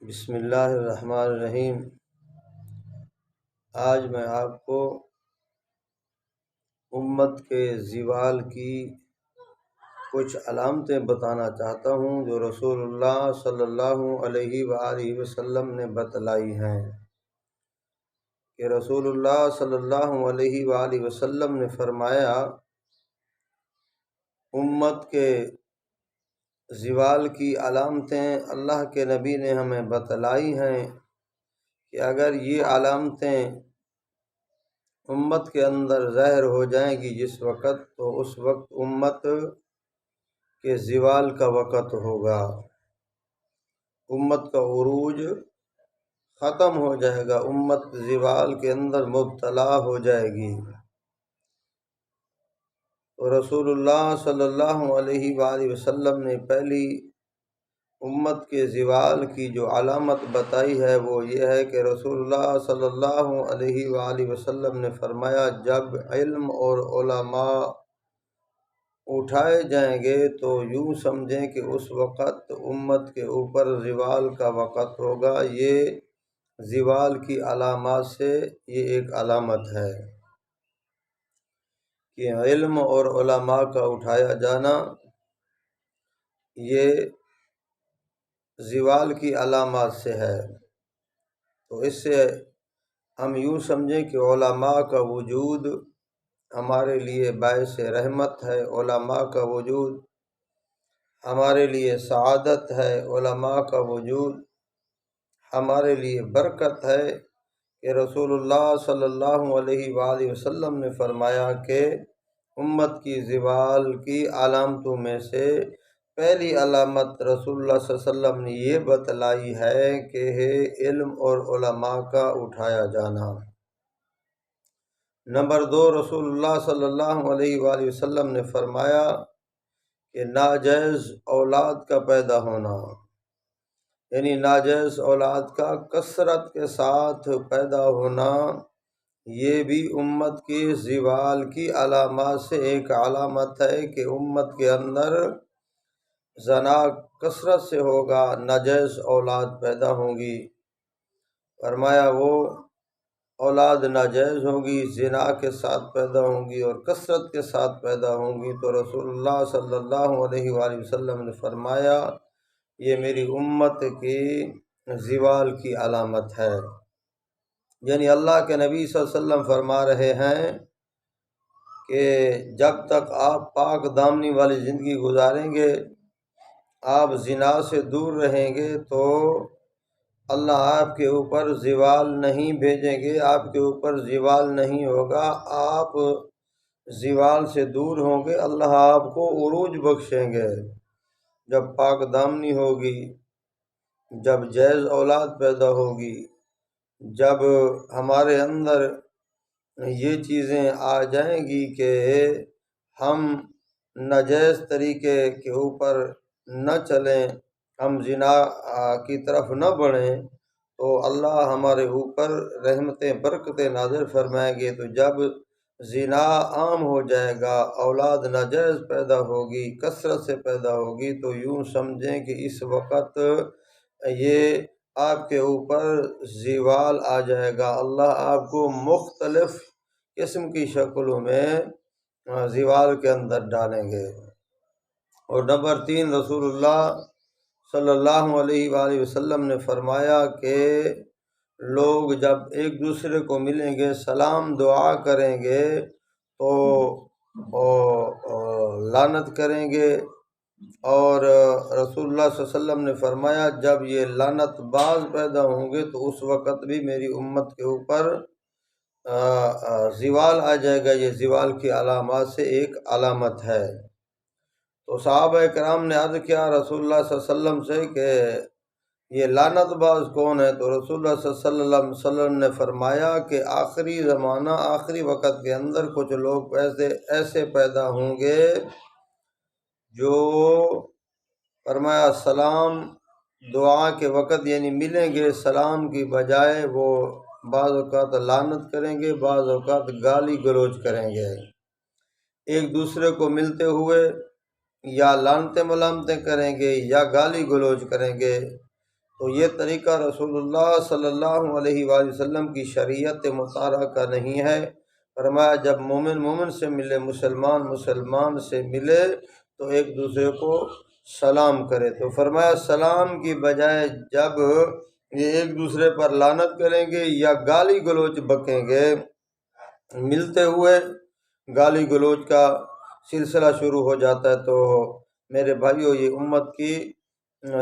بسم اللہ الرحمن الرحیم۔ آج میں آپ کو امت کے زوال کی کچھ علامتیں بتانا چاہتا ہوں جو رسول اللہ صلی اللہ علیہ وآلہ وسلم نے بتلائی ہیں کہ رسول اللہ صلی اللہ علیہ وآلہ وسلم نے فرمایا امت کے زوال کی علامتیں اللہ کے نبی نے ہمیں بتلائی ہیں کہ اگر یہ علامتیں امت کے اندر ظاہر ہو جائیں گی جس وقت، تو اس وقت امت کے زوال کا وقت ہوگا، امت کا عروج ختم ہو جائے گا، امت زوال کے اندر مبتلا ہو جائے گی۔ تو رسول اللہ صلی اللہ علیہ وآلہ وسلم نے پہلی امت کے زوال کی جو علامت بتائی ہے وہ یہ ہے کہ رسول اللہ صلی اللہ علیہ وآلہ وسلم نے فرمایا جب علم اور علماء اٹھائے جائیں گے تو یوں سمجھیں کہ اس وقت امت کے اوپر زوال کا وقت ہوگا۔ یہ زوال کی علامات سے یہ ایک علامت ہے کہ علم اور علماء کا اٹھایا جانا یہ زوال کی علامات سے ہے۔ تو اس سے ہم یوں سمجھیں کہ علماء کا وجود ہمارے لیے باعث رحمت ہے، علماء کا وجود ہمارے لیے سعادت ہے، علماء کا وجود ہمارے لیے برکت ہے کہ رسول اللہ صلی اللہ علیہ وآلہ وسلم نے فرمایا کہ امت کی زوال کی علامتوں میں سے پہلی علامت رسول اللہ صلی اللہ علیہ وسلم نے یہ بتلائی ہے کہ ہے علم اور علماء کا اٹھایا جانا۔ نمبر 2، رسول اللہ صلی اللہ علیہ وآلہ وسلم نے فرمایا کہ ناجائز اولاد کا پیدا ہونا، یعنی ناجائز اولاد کا کثرت کے ساتھ پیدا ہونا، یہ بھی امت کی زوال کی علامات سے ایک علامت ہے کہ امت کے اندر زنا کثرت سے ہوگا، ناجائز اولاد پیدا ہوں گی۔ فرمایا وہ اولاد ناجائز ہوگی، زنا کے ساتھ پیدا ہوں گی اور کثرت کے ساتھ پیدا ہوں گی۔ تو رسول اللہ صلی اللہ علیہ وآلہ وسلم نے فرمایا یہ میری امت کی زوال کی علامت ہے۔ یعنی اللہ کے نبی صلی اللہ علیہ وسلم فرما رہے ہیں کہ جب تک آپ پاک دامنی والی زندگی گزاریں گے، آپ زنا سے دور رہیں گے، تو اللہ آپ کے اوپر زوال نہیں بھیجیں گے، آپ کے اوپر زوال نہیں ہوگا، آپ زوال سے دور ہوں گے، اللہ آپ کو عروج بخشیں گے۔ جب پاک دامنی ہوگی، جب جائز اولاد پیدا ہوگی، جب ہمارے اندر یہ چیزیں آ جائیں گی کہ ہم ناجائز طریقے کے اوپر نہ چلیں، ہم زنا کی طرف نہ بڑھیں، تو اللہ ہمارے اوپر رحمتیں برکتیں نازل فرمائیں گے۔ تو جب زنا عام ہو جائے گا، اولاد ناجائز پیدا ہوگی، کثرت سے پیدا ہوگی، تو یوں سمجھیں کہ اس وقت یہ آپ کے اوپر زوال آ جائے گا، اللہ آپ کو مختلف قسم کی شکلوں میں زوال کے اندر ڈالیں گے۔ اور نمبر 3، رسول اللہ صلی اللہ علیہ وآلہ وسلم نے فرمایا کہ لوگ جب ایک دوسرے کو ملیں گے، سلام دعا کریں گے، تو لعنت کریں گے، اور رسول اللہ صلی اللہ علیہ وسلم نے فرمایا جب یہ لعنت باز پیدا ہوں گے تو اس وقت بھی میری امت کے اوپر زوال آ جائے گا۔ یہ زوال کی علامات سے ایک علامت ہے۔ تو صحابہ کرام نے عرض کیا رسول اللہ صلی اللہ علیہ وسلم سے کہ یہ لعنت باز کون ہے؟ تو رسول اللہ صلی اللہ علیہ وسلم نے فرمایا کہ آخری زمانہ، آخری وقت کے اندر کچھ لوگ ایسے پیدا ہوں گے جو فرمایا سلام دعا کے وقت، یعنی ملیں گے، سلام کی بجائے وہ بعض اوقات لعنت کریں گے، بعض اوقات گالی گلوچ کریں گے، ایک دوسرے کو ملتے ہوئے یا لعنتیں ملامتیں کریں گے یا گالی گلوچ کریں گے۔ تو یہ طریقہ رسول اللہ صلی اللہ علیہ وآلہ وسلم کی شریعت مطالعہ کا نہیں ہے۔ فرمایا جب مومن مومن سے ملے، مسلمان مسلمان سے ملے تو ایک دوسرے کو سلام کرے۔ تو فرمایا سلام کی بجائے جب یہ ایک دوسرے پر لعنت کریں گے یا گالی گلوچ بکیں گے، ملتے ہوئے گالی گلوچ کا سلسلہ شروع ہو جاتا ہے، تو میرے بھائیو یہ امت کی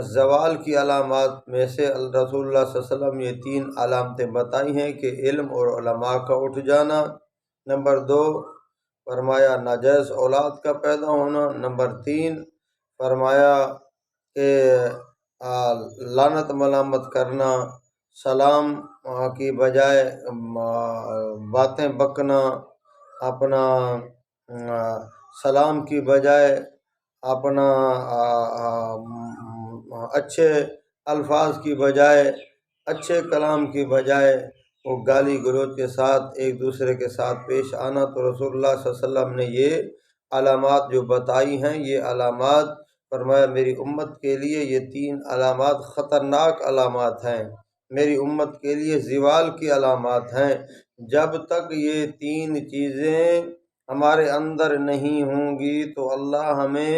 زوال کی علامات میں سے رسول اللہ صلی اللہ علیہ وسلم یہ 3 علامتیں بتائی ہیں کہ علم اور علماء کا اٹھ جانا، نمبر 2 فرمایا ناجائز اولاد کا پیدا ہونا، نمبر 3 فرمایا کہ لعنت ملامت کرنا، سلام کی بجائے باتیں بکنا، اپنا سلام کی بجائے اپنا اچھے الفاظ کی بجائے، اچھے کلام کی بجائے وہ گالی گلوچ کے ساتھ ایک دوسرے کے ساتھ پیش آنا۔ تو رسول اللہ صلی اللہ علیہ وسلم نے یہ علامات جو بتائی ہیں، یہ علامات فرمایا میری امت کے لیے یہ 3 علامات خطرناک علامات ہیں، میری امت کے لیے زوال کی علامات ہیں۔ جب تک یہ 3 چیزیں ہمارے اندر نہیں ہوں گی تو اللہ ہمیں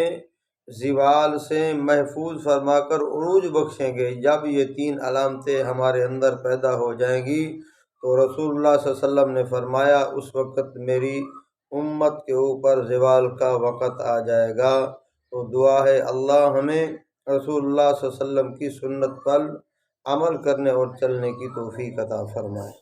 زوال سے محفوظ فرما کر عروج بخشیں گے۔ جب یہ 3 علامتیں ہمارے اندر پیدا ہو جائیں گی تو رسول اللہ صلی اللہ علیہ وسلم نے فرمایا اس وقت میری امت کے اوپر زوال کا وقت آ جائے گا۔ تو دعا ہے اللہ ہمیں رسول اللہ صلی اللہ علیہ وسلم کی سنت پر عمل کرنے اور چلنے کی توفیق عطا فرمائے۔